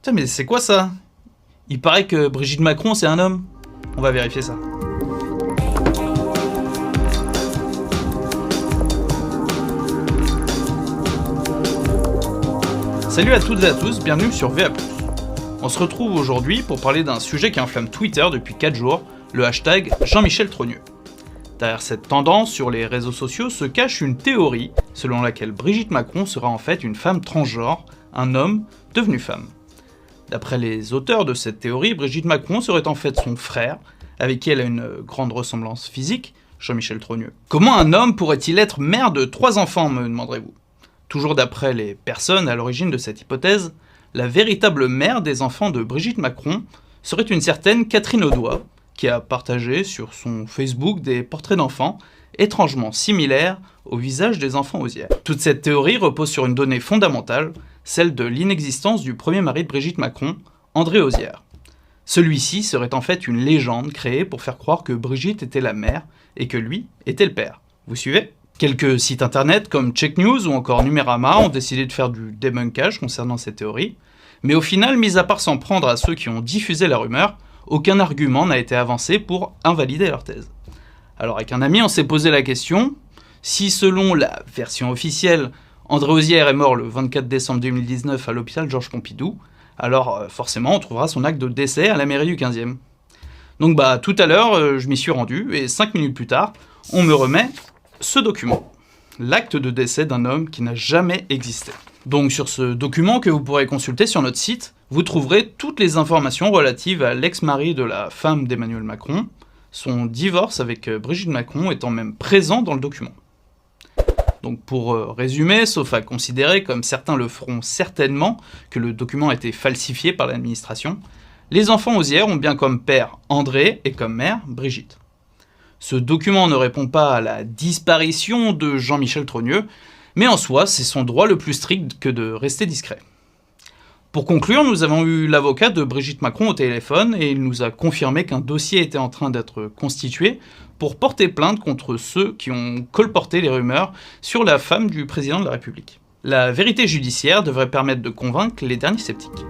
Putain, mais c'est quoi ça? Il paraît que Brigitte Macron, c'est un homme. On va vérifier ça. Salut à toutes et à tous, bienvenue sur VA+. On se retrouve aujourd'hui pour parler d'un sujet qui enflamme Twitter depuis 4 jours, le hashtag Jean-Michel Trogneux. Derrière cette tendance sur les réseaux sociaux se cache une théorie selon laquelle Brigitte Macron sera en fait une femme transgenre, un homme devenu femme. D'après les auteurs de cette théorie, Brigitte Macron serait en fait son frère, avec qui elle a une grande ressemblance physique, Jean-Michel Trogneux. Comment un homme pourrait-il être mère de 3 enfants, me demanderez-vous? Toujours d'après les personnes à l'origine de cette hypothèse, la véritable mère des enfants de Brigitte Macron serait une certaine Catherine Audois, qui a partagé sur son Facebook des portraits d'enfants étrangement similaires au visage des enfants Osières. Toute cette théorie repose sur une donnée fondamentale, celle de l'inexistence du premier mari de Brigitte Macron, André Osières. Celui-ci serait en fait une légende créée pour faire croire que Brigitte était la mère et que lui était le père. Vous suivez ? Quelques sites internet comme Check News ou encore Numérama ont décidé de faire du débunkage concernant cette théorie, mais au final, mis à part s'en prendre à ceux qui ont diffusé la rumeur, aucun argument n'a été avancé pour invalider leur thèse. Alors avec un ami, on s'est posé la question, si selon la version officielle, André Osières est mort le 24 décembre 2019 à l'hôpital Georges Pompidou, alors forcément on trouvera son acte de décès à la mairie du 15e. Donc tout à l'heure, je m'y suis rendu, et 5 minutes plus tard, on me remet ce document, l'acte de décès d'un homme qui n'a jamais existé. Donc sur ce document que vous pourrez consulter sur notre site, vous trouverez toutes les informations relatives à l'ex-mari de la femme d'Emmanuel Macron, son divorce avec Brigitte Macron étant même présent dans le document. Donc pour résumer, sauf à considérer, comme certains le feront certainement, que le document a été falsifié par l'administration, les enfants Osières ont bien comme père André et comme mère Brigitte. Ce document ne répond pas à la disparition de Jean-Michel Trogneux, mais en soi, c'est son droit le plus strict que de rester discret. Pour conclure, nous avons eu l'avocat de Brigitte Macron au téléphone et il nous a confirmé qu'un dossier était en train d'être constitué pour porter plainte contre ceux qui ont colporté les rumeurs sur la femme du président de la République. La vérité judiciaire devrait permettre de convaincre les derniers sceptiques.